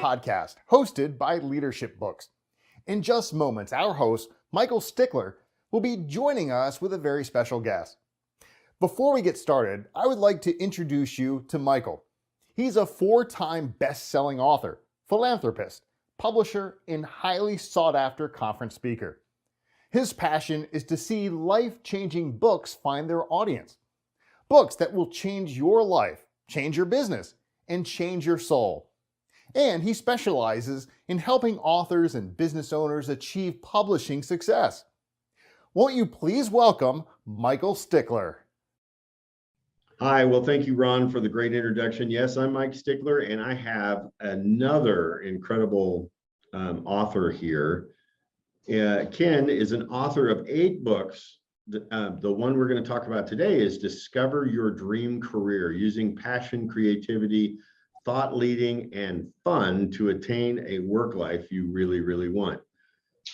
Podcast, hosted by Leadership Books. In just moments, our host, Michael Stickler, will be joining us with a very special guest. Before we get started, I would like to introduce you to Michael. He's a 4-time best-selling author, philanthropist, publisher, and highly sought-after conference speaker. His passion is to see life-changing books find their audience. Books that will change your life, change your business, and change your soul. And he specializes in helping authors and business owners achieve publishing success. Won't you please welcome Michael Stickler? Hi, well, thank you, Ron, for the great introduction. Yes, I'm Mike Stickler, and I have another incredible author here. Ken is an author of 8 books. The one we're going to talk about today is Discover Your Dream Career, using passion, creativity, thought leading, and fun to attain a work life you really, really want.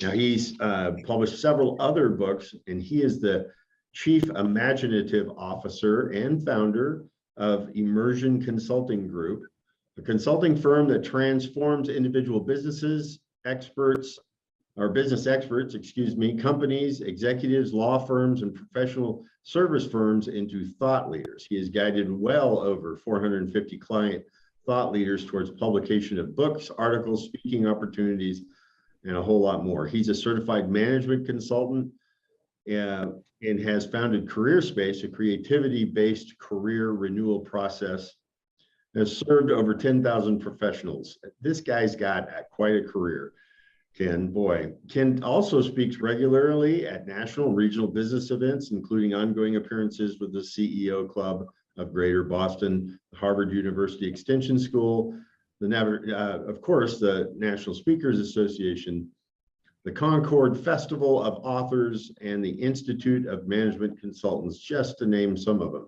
Now, he's published several other books, and he is the Chief Imaginative Officer and founder of Immersion Consulting Group, a consulting firm that transforms individual business experts, companies, executives, law firms, and professional service firms into thought leaders. He has guided well over 450 client thought leaders towards publication of books, articles, speaking opportunities, and a whole lot more. He's a certified management consultant and has founded CareerSpace, a creativity-based career renewal process, has served over 10,000 professionals. This guy's got quite a career, Ken. Boy. Ken also speaks regularly at national and regional business events, including ongoing appearances with the CEO Club of Greater Boston, Harvard University Extension School, of course, the National Speakers Association, the Concord Festival of Authors, and the Institute of Management Consultants, just to name some of them.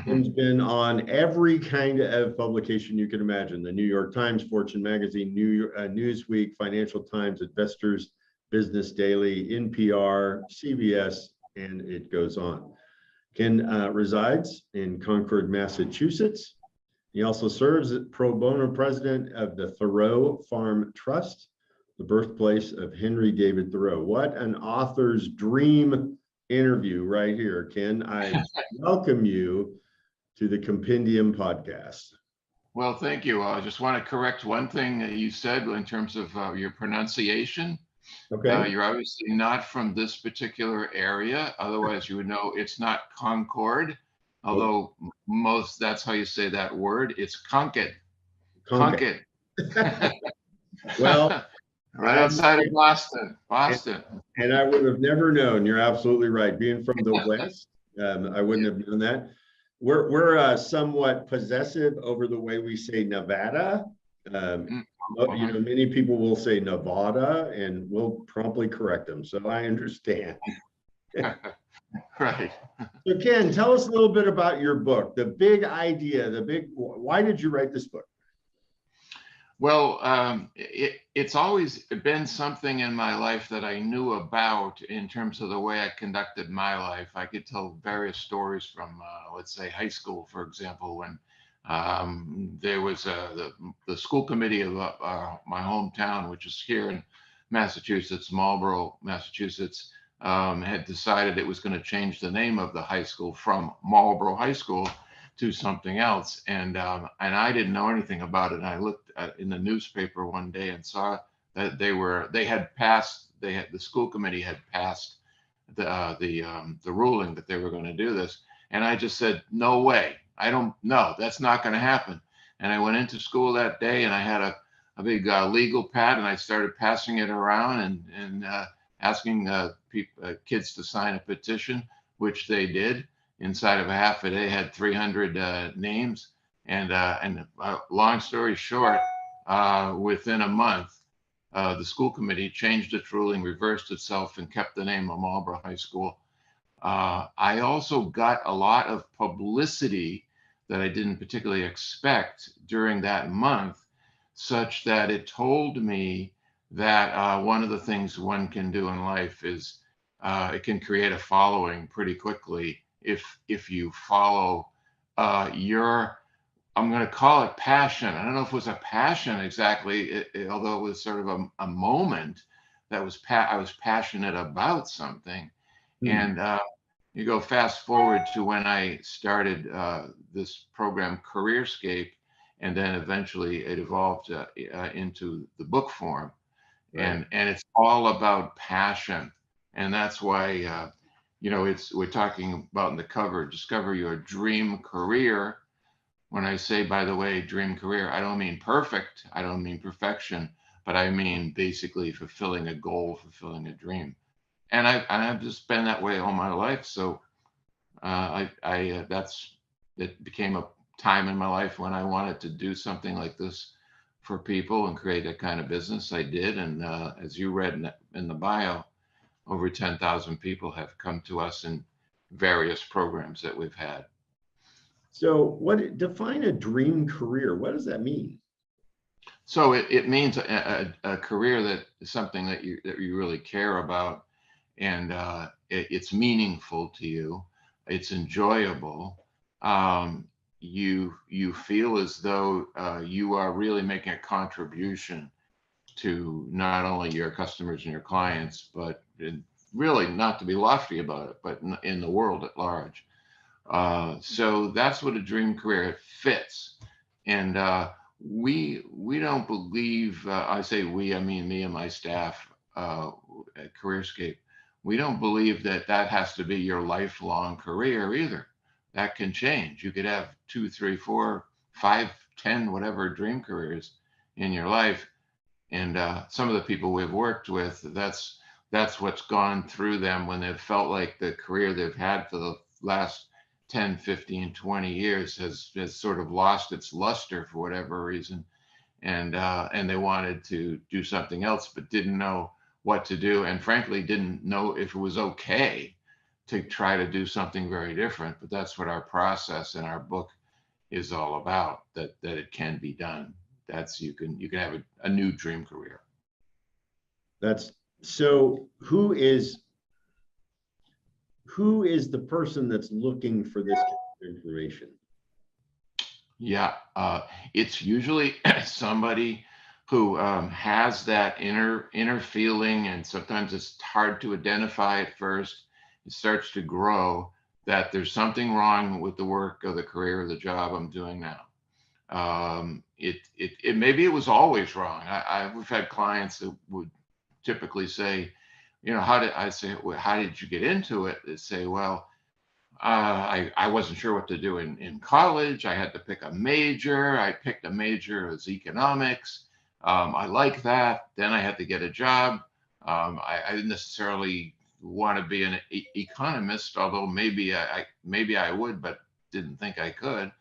Ken's been on every kind of publication you can imagine: the New York Times, Fortune Magazine, Newsweek, Financial Times, Investors, Business Daily, NPR, CBS, and it goes on. Ken resides in Concord, Massachusetts. He also serves as pro bono president of the Thoreau Farm Trust, the birthplace of Henry David Thoreau. What an author's dream interview right here, Ken. I welcome you to the Compendium Podcast. Well, thank you. I just want to correct one thing that you said in terms of your pronunciation. Okay. You're obviously not from this particular area. Otherwise, you would know it's not Concord, although that's how you say that word. It's Concord. Concord. Well, right outside of Boston. And I would have never known. You're absolutely right. Being from the West, I wouldn't have known that. We're somewhat possessive over the way we say Nevada. Many people will say Nevada, and we'll promptly correct them. So I understand. Right. So Ken, tell us a little bit about your book, the big idea, why did you write this book? Well, it's always been something in my life that I knew about in terms of the way I conducted my life. I could tell various stories from, let's say, high school, for example, when there was the school committee of my hometown, which is here in Massachusetts, Marlborough, Massachusetts, had decided it was going to change the name of the high school from Marlborough High School to something else, and I didn't know anything about it. And I looked in the newspaper one day and saw that the school committee had passed the ruling that they were going to do this, and I just said, no way, I don't know, that's not going to happen. And I went into school that day, and I had a big legal pad, and I started passing it around and asking kids to sign a petition, which they did. Inside of a half a day, had 300 names, and long story short, within a month, the school committee changed its ruling, reversed itself, and kept the name of Marlborough High School. I also got a lot of publicity that I didn't particularly expect during that month, such that it told me that one of the things one can do in life is it can create a following pretty quickly if you follow your I'm going to call it passion. I don't know if it was a passion exactly, although it was sort of a moment that was I was passionate about something. Hmm. And you go fast forward to when I started this program, Careerscape, and then eventually it evolved into the book form. Right. And it's all about passion. And that's why, we're talking about in the cover, discover your dream career. When I say, by the way, dream career, I don't mean perfect, I don't mean perfection, but I mean basically fulfilling a goal, fulfilling a dream. And I've just been that way all my life. So that's it became a time in my life when I wanted to do something like this for people and create that kind of business. I did, and as you read in the bio, over 10,000 people have come to us in various programs that we've had. So define a dream career? What does that mean? So it means a career that is something that you really care about, and it's meaningful to you. It's enjoyable. You feel as though you are really making a contribution to not only your customers and your clients, but really not to be lofty about it, but in the world at large. So that's what a dream career fits. And we don't believe, I say we, I mean me and my staff at Careerscape, we don't believe that that has to be your lifelong career either. That can change. You could have 2, 3, 4, 5, 10, whatever dream careers in your life. And some of the people we've worked with, that's what's gone through them when they've felt like the career they've had for the last 10, 15, 20 years has sort of lost its luster for whatever reason. And they wanted to do something else, but didn't know what to do. And frankly, didn't know if it was okay to try to do something very different. But that's what our process and our book is all about, that it can be done. That's you can have a new dream career. That's so who is the person that's looking for this kind of information? Yeah, it's usually somebody who has that inner feeling, and sometimes it's hard to identify at first. It starts to grow that there's something wrong with the work or the career or the job I'm doing now. It maybe it was always wrong. We've had clients that would typically say, how did you get into it? They say, well, I wasn't sure what to do in college. I had to pick a major. I picked a major as economics. I like that. Then I had to get a job. I didn't necessarily want to be an economist, although maybe I would, but didn't think I could.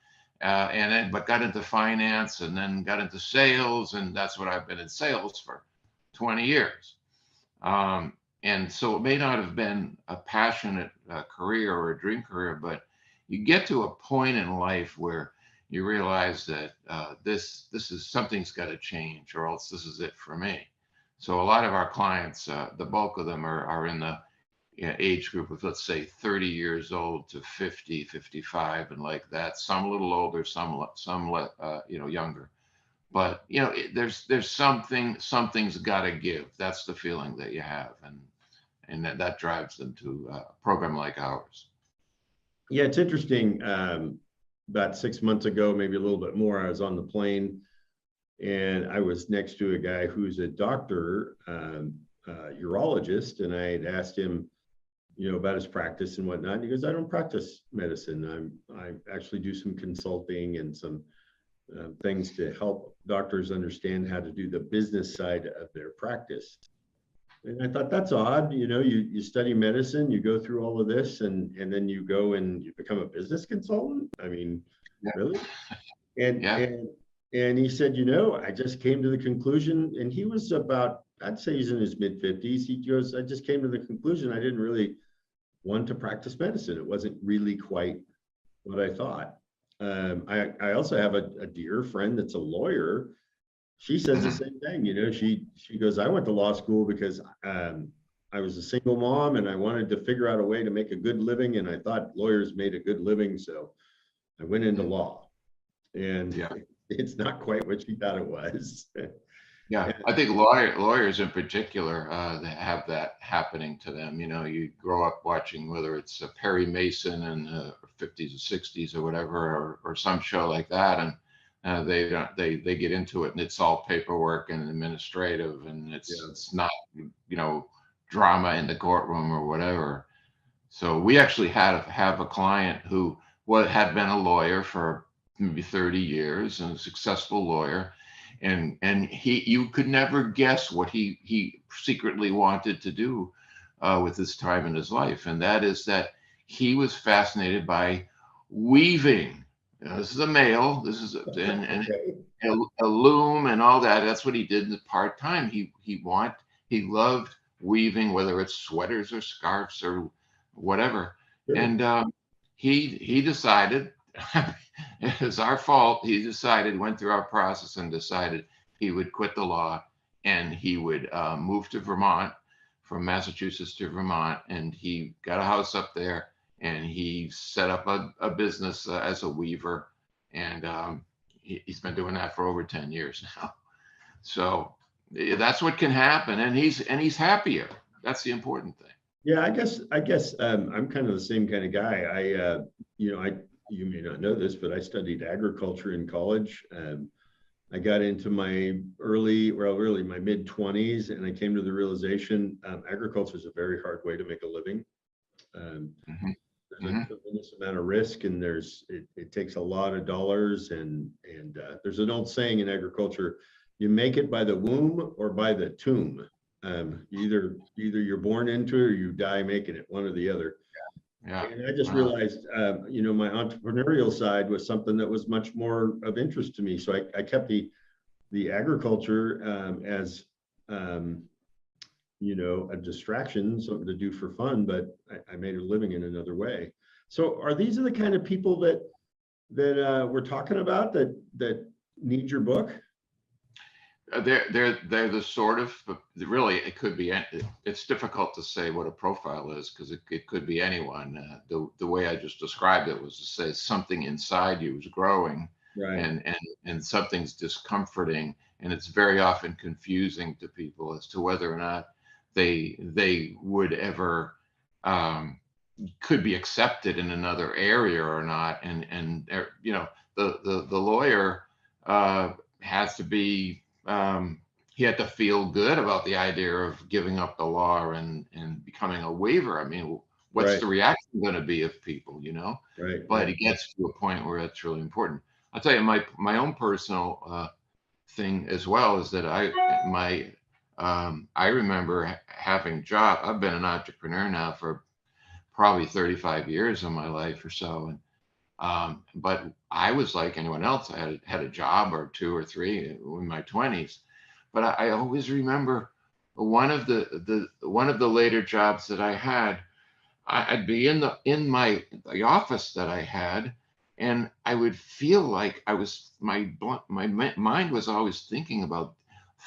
But got into finance and then got into sales, and that's what I've been in sales for 20 years. And so it may not have been a passionate career or a dream career, but you get to a point in life where you realize that this is something's got to change, or else this is it for me. So a lot of our clients, the bulk of them are in the age group of, let's say, 30 years old to 50, 55, and like that. Some a little older, some younger. But there's something's got to give. That's the feeling that you have, and that drives them to a program like ours. Yeah, it's interesting. About 6 months ago, maybe a little bit more, I was on the plane and I was next to a guy who's a doctor, urologist, and I had asked him, about his practice and whatnot. And he goes, I don't practice medicine. I actually do some consulting and some things to help doctors understand how to do the business side of their practice. And I thought, that's odd. You study medicine, you go through all of this, and then you go and you become a business consultant. I mean, Yeah. really? And Yeah. and he said, I just came to the conclusion, and he was about, I'd say he's in his mid-50s. He goes, I just came to the conclusion I didn't really want to practice medicine. It wasn't really quite what I thought. I also have a dear friend that's a lawyer. She says the same thing. She goes, I went to law school because I was a single mom and I wanted to figure out a way to make a good living. And I thought lawyers made a good living. So I went into law. and Yeah. it's not quite what she thought it was. Yeah, I think lawyers in particular that have that happening to them. You know, you grow up watching whether it's Perry Mason in the 50s or 60s or whatever, or some show like that, and they get into it, and it's all paperwork and administrative, and Yeah. it's not, you know, drama in the courtroom or whatever. So we actually have a client who had been a lawyer for maybe 30 years and a successful lawyer, and you could never guess what he secretly wanted to do with his time in his life, and that is that he was fascinated by weaving. You know, this is a male. This is Okay. a loom and all that. That's what he did in the part time. He loved weaving, whether it's sweaters or scarves or whatever. Sure. And he decided, it's our fault. He decided, went through our process and decided he would quit the law, and he would move to Vermont, from Massachusetts to Vermont, and he got a house up there, and he set up a business as a weaver, and he's been doing that for over 10 years now. So that's what can happen, and he's happier. That's the important thing. Yeah, I guess I'm kind of the same kind of guy. You may not know this, but I studied agriculture in college. I got into my really my mid 20s, and I came to the realization agriculture is a very hard way to make a living. Mhm. There's Mhm. a tremendous amount of risk, and it takes a lot of dollars. And there's an old saying in agriculture: you make it by the womb or by the tomb. Either you're born into it or you die making it, one or the other. Yeah. And I just Wow. realized, my entrepreneurial side was something that was much more of interest to me. So I kept the agriculture as a distraction, something to do for fun, but I made a living in another way. So are these the kind of people that we're talking about that need your book? They're the sort of, really, it could be, it's difficult to say what a profile is, because it could be anyone. The way I just described it was to say something inside you is growing, Right. and something's discomforting, and it's very often confusing to people as to whether or not they would ever could be accepted in another area or not. And the lawyer has to be, he had to feel good about the idea of giving up the law and becoming a waiver. I mean, what's Right. the reaction going to be of people, Right. But Right. it gets to a point where it's really important. I'll tell you my own personal thing as well is that I remember having job. I've been an entrepreneur now for probably 35 years of my life or so, and but I was like anyone else. I had a job or two or three in my 20s, but I always remember one of the later jobs that I had. I'd be in the office that I had, and I would feel like my mind was always thinking about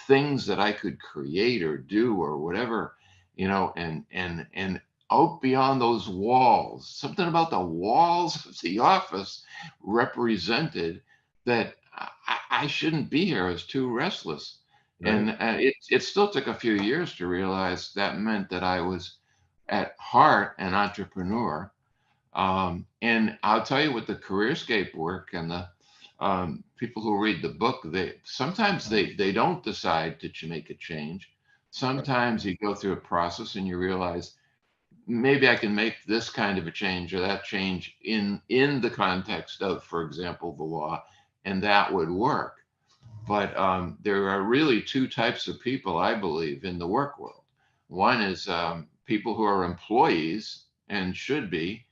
things that I could create or do or whatever, and out beyond those walls, something about the walls of the office represented that I shouldn't be here. I was too restless, Right. and it still took a few years to realize that meant that I was at heart an entrepreneur. And I'll tell you, with the careerscape work and the people who read the book, they sometimes they don't decide to make a change. Sometimes you go through a process and you realize maybe I can make this kind of a change or that change in the context of, for example, the law, and that would work. But there are really two types of people, I believe, in the work world. One is people who are employees and should be,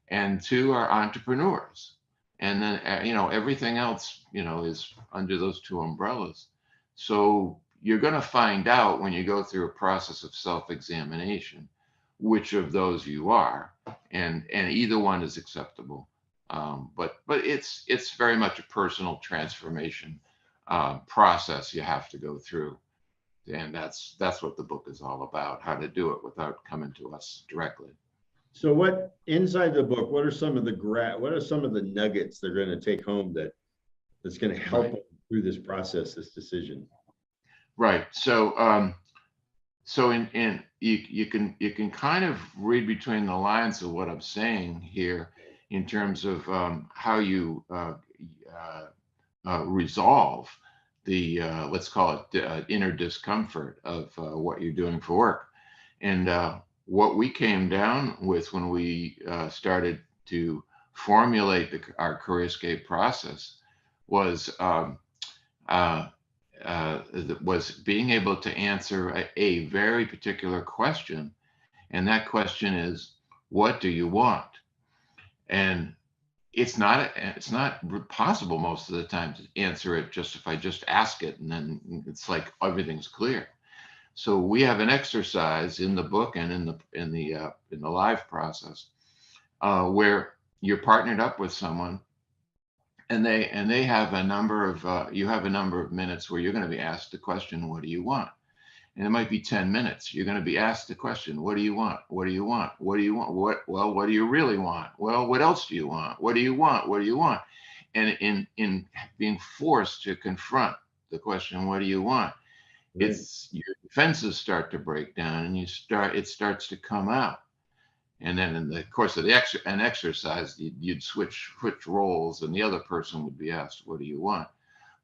and two are entrepreneurs. And then, everything else, is under those two umbrellas. So you're going to find out when you go through a process of self-examination which of those you are, and either one is acceptable. But it's very much a personal transformation process you have to go through, and that's what the book is all about: how to do it without coming to us directly. So what inside the book, what are some of the nuggets they're going to take home that that's going to help Right. them through this process, this decision. Right. So you can kind of read between the lines of what I'm saying here in terms of how you resolve the let's call it inner discomfort of what you're doing for work. And what we came down with when we started to formulate our careerscape process was uh, was being able to answer a very particular question, and that question is, what do you want? And it's not possible most of the time to answer it just if I just ask it, and then it's like everything's clear. So we have an exercise in the book and in the live process where you're partnered up with someone, and they have a number of you have a number of minutes where you're going to be asked the question, what do you want? And it might be 10 minutes. You're going to be asked the question, what do you want? What do you want? What do you want? What do you really want? Well, what else do you want? What do you want? What do you want? And in being forced to confront the question, what do you want? Right. It's your defenses start to break down, and it starts to come out. And then in the course of an exercise, you'd switch roles, and the other person would be asked, what do you want?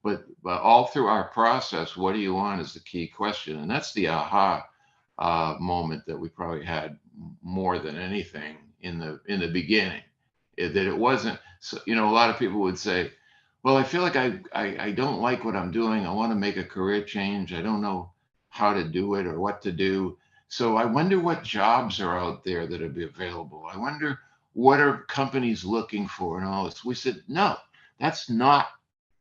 But all through our process, what do you want is the key question. And that's the aha moment that we probably had more than anything in the beginning, that it wasn't, so, a lot of people would say, well, I feel like I don't like what I'm doing. I want to make a career change. I don't know how to do it or what to do. So I wonder what jobs are out there that would be available. I wonder what are companies looking for and all this. We said, no, that's not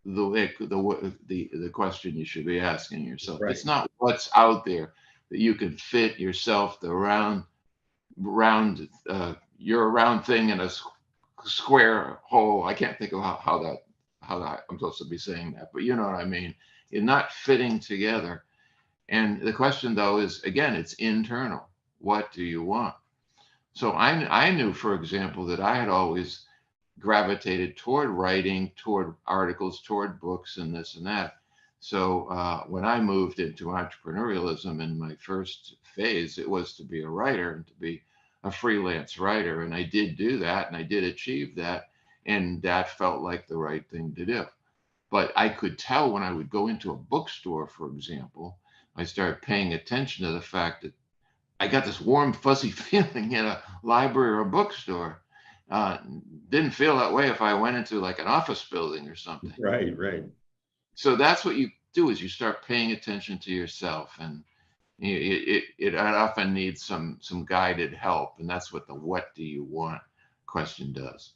the question you should be asking yourself. Right. It's not what's out there that you can fit yourself the you're a round thing in a square hole. I can't think of how that I'm supposed to be saying that, but you know what I mean. You're not fitting together. And the question, though, is, again, it's internal. What do you want? So I knew, for example, that I had always gravitated toward writing, toward articles, toward books, and this and that. So when I moved into entrepreneurialism in my first phase, it was to be a writer and to be a freelance writer. And I did do that, and I did achieve that. And that felt like the right thing to do. But I could tell when I would go into a bookstore, for example, I started paying attention to the fact that I got this warm, fuzzy feeling in a library or a bookstore. Didn't feel that way if I went into like an office building or something. Right. Right. So that's what you do, is you start paying attention to yourself, and it often needs some guided help, and that's what the "what do you want" question does.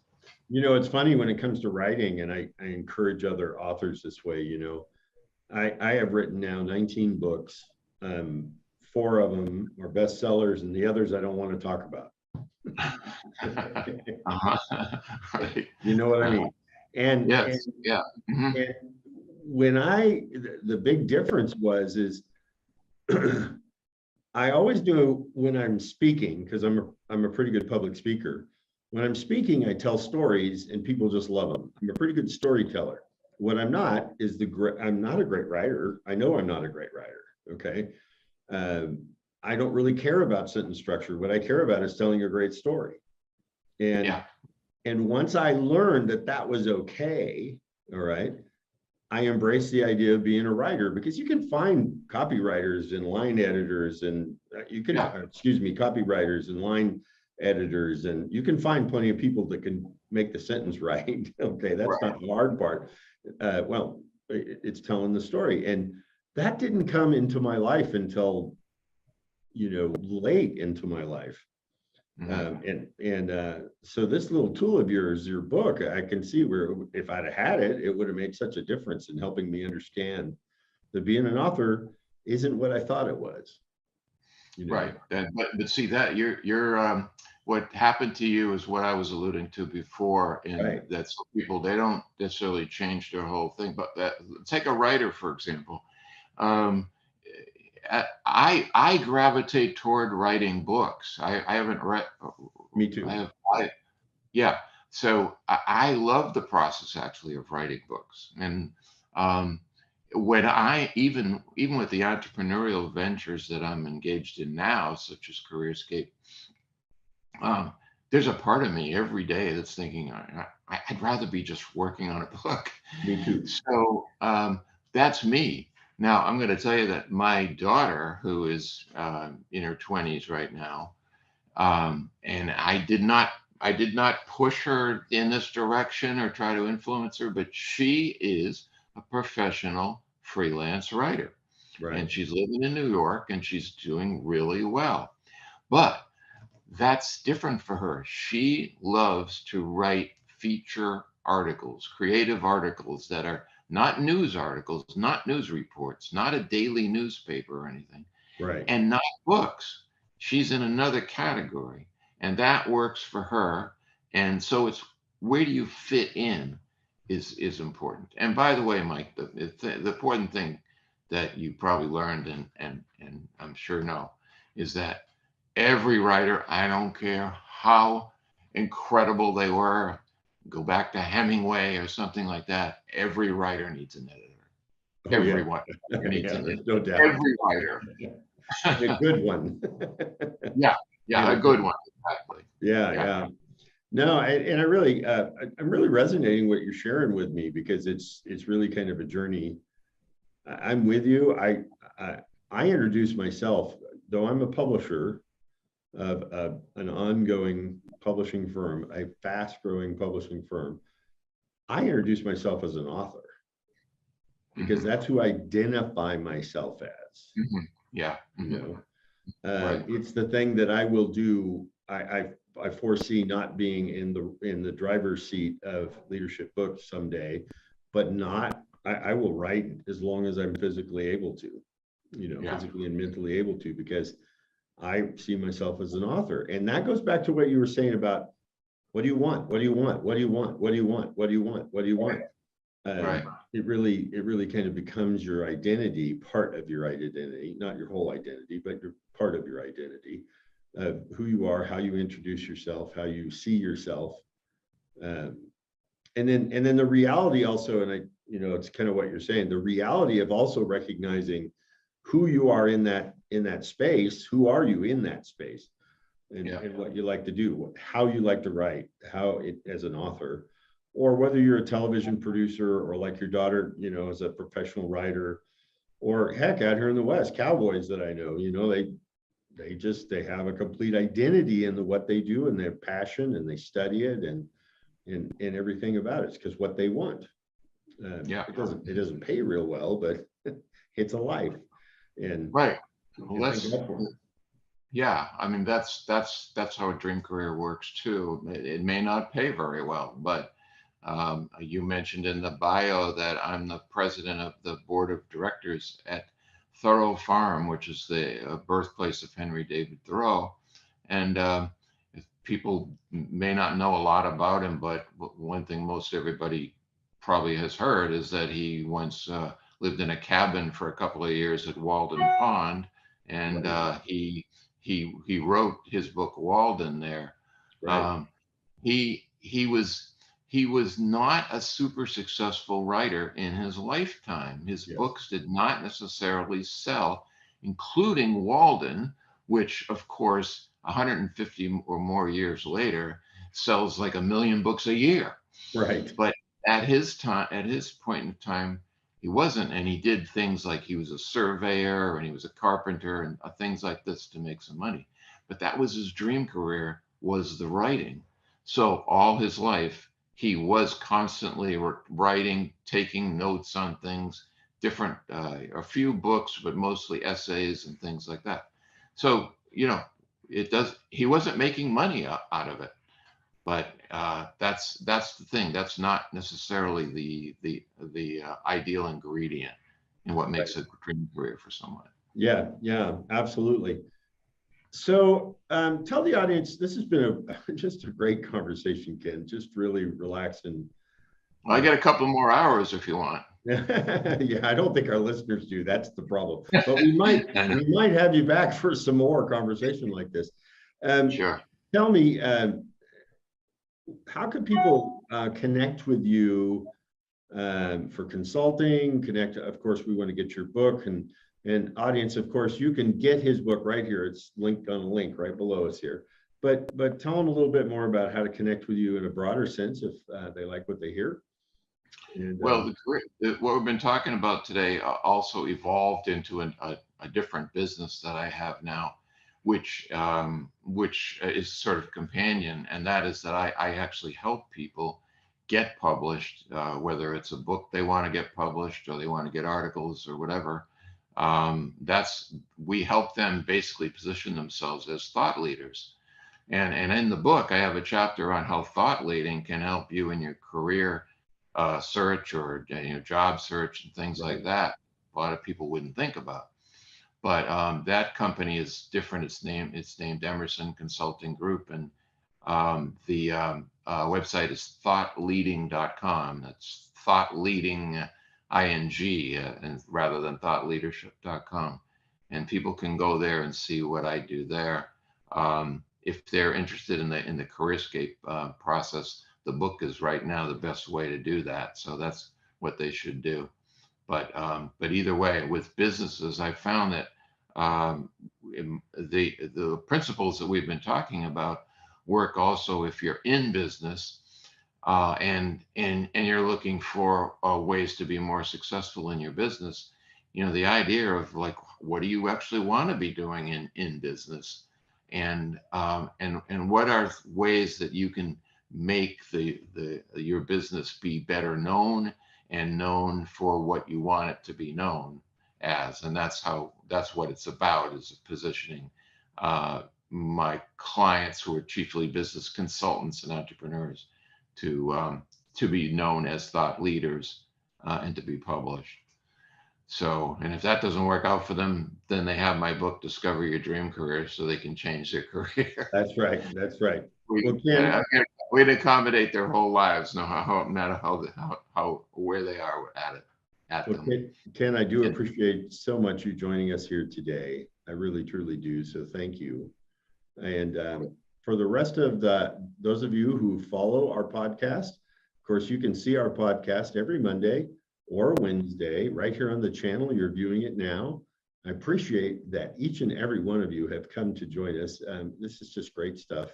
It's funny when it comes to writing, and I encourage other authors this way. I have written now 19 books. 4 of them are bestsellers, and the others I don't want to talk about. Right. You know what I mean? And Yes. Yeah. Mhm. and when the big difference is I always do when I'm speaking, because I'm a pretty good public speaker. When I'm speaking, I tell stories and people just love them. I'm a pretty good storyteller. What I'm not is I'm not a great writer. I know I'm not a great writer. Okay. I don't really care about sentence structure. What I care about is telling a great story. And Yeah. and once I learned that was okay, all right, I embraced the idea of being a writer, because you can find copywriters and line editors, and copywriters and line editors, and you can find plenty of people that can make the sentence right. Okay, that's Right. not the hard part. It's telling the story, and that didn't come into my life until late into my life. Mhm. So this little tool of yours, your book, I can see where if I'd had it, it would have made such a difference in helping me understand that being an author isn't what I thought it was. Right. But see that you're what happened to you is what I was alluding to before, and Right. that some people, they don't necessarily change their whole thing. But take a writer, for example. Um, I gravitate toward writing books. I haven't read. Me too. Yeah, So I love the process actually of writing books. And when I even with the entrepreneurial ventures that I'm engaged in now, such as CareerScape, um, there's a part of me every day that's thinking I'd rather be just working on a book. Me too. So that's me. Now I'm going to tell you that my daughter, who is in her 20s right now, and I did not push her in this direction or try to influence her, but she is a professional freelance writer. Right. And she's living in New York and she's doing really well. But that's different for her. She loves to write feature articles, creative articles that are not news articles, not news reports, not a daily newspaper or anything, Right. and not books. She's in another category, and that works for her. And so it's where do you fit in is important. And by the way, Mike, the important thing that you probably learned and I'm sure know is that every writer, I don't care how incredible they were, go back to Hemingway or something like that, every writer needs an editor. Oh, Everyone needs yeah, an there's editor. no doubt. Every writer. A good one. Yeah, a good one. Exactly. Yeah. No, and I really, I'm really resonating what you're sharing with me, because it's really kind of a journey. I'm with you. I introduce myself, though I'm a publisher of an ongoing publishing firm, a fast-growing publishing firm. I introduce myself as an author because that's who I identify myself as. Mm-hmm. Yeah. You know, Right. it's the thing that I will do. I foresee not being in the driver's seat of leadership books someday, but not. I will write as long as I'm physically able to, physically and mentally able to, because I see myself as an author. And that goes back to what you were saying about what do you want? What do you want? What do you want? What do you want? What do you want? What do you want? Right. It really kind of becomes your identity, part of your identity, not your whole identity, but you're part of your identity, of who you are, how you introduce yourself, how you see yourself. And then the reality also, and it's kind of what you're saying, the reality of also recognizing who you are in that space. Who are you in that space? And what you like to do, how you like to write, as an author, or whether you're a television producer, or like your daughter, as a professional writer, or heck, out here in the West, cowboys that I know, they have a complete identity in what they do and their passion, and they study it and everything about it. It's because what they want. It doesn't pay real well, but it's a life. And right. Yeah, I mean that's how a dream career works too. It may not pay very well, but you mentioned in the bio that I'm the president of the board of directors at Thoreau Farm, which is the birthplace of Henry David Thoreau. And people may not know a lot about him, but one thing most everybody probably has heard is that he once lived in a cabin for a couple of years at Walden Pond, and he wrote his book Walden there. Right. He was not a super successful writer in his lifetime. His books did not necessarily sell, including Walden, which of course 150 or more years later sells like 1 million books a year. Right. But at his point in time, he wasn't, and he did things like he was a surveyor and he was a carpenter and things like this to make some money. But that was his dream career, was the writing. So all his life, he was constantly writing, taking notes on things, different, a few books, but mostly essays and things like that. So, he wasn't making money out of it. But that's the thing. That's not necessarily the ideal ingredient in what makes a dream career for someone. Yeah, absolutely. So tell the audience, this has been just a great conversation, Ken. Just really relaxing. Well, I got a couple more hours if you want. Yeah, I don't think our listeners do. That's the problem. But we might have you back for some more conversation like this. Sure. Tell me. how can people connect with you for consulting? Connect, of course, we want to get your book, and audience, of course, you can get his book right here. It's linked on a link right below us here. But tell them a little bit more about how to connect with you in a broader sense if they like what they hear. And, Well, what we've been talking about today also evolved into a different business that I have now, which is sort of companion, and that is that I actually help people get published, whether it's a book they want to get published or they want to get articles or whatever. We help them basically position themselves as thought leaders. And in the book, I have a chapter on how thought leading can help you in your career search or job search and things like that. A lot of people wouldn't think about. But that company is different. It's named Emerson Consulting Group, and the website is thoughtleading.com. That's thought leading ing and rather than thoughtleadership.com. And people can go there and see what I do there. If they're interested in the careerscape process, the book is right now the best way to do that. So that's what they should do. But either way, with businesses, I found that the principles that we've been talking about work also if you're in business and you're looking for ways to be more successful in your business. The idea of like, what do you actually want to be doing in business, and what are ways that you can make your business be better known and known for what you want it to be known as. And that's what it's about, is positioning my clients, who are chiefly business consultants and entrepreneurs, to be known as thought leaders and to be published. So, and if that doesn't work out for them, then they have my book, Discover Your Dream Career, so they can change their career. That's right. We'd accommodate their whole lives, no matter how where they are at them. Ken, I do appreciate so much you joining us here today. I really, truly do. So thank you. And for the rest of those of you who follow our podcast, of course, you can see our podcast every Monday or Wednesday right here on the channel. You're viewing it now. I appreciate that each and every one of you have come to join us. This is just great stuff.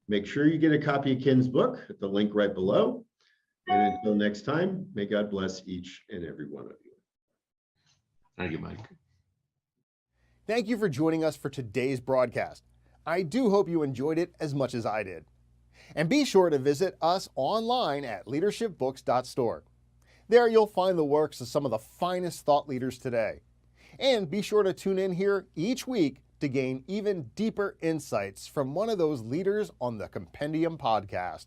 Make sure you get a copy of Ken's book at the link right below. And until next time, may God bless each and every one of you. Thank you, Mike. Thank you for joining us for today's broadcast. I do hope you enjoyed it as much as I did. And be sure to visit us online at leadershipbooks.store. There you'll find the works of some of the finest thought leaders today. And be sure to tune in here each week to gain even deeper insights from one of those leaders on the Compendium Podcast.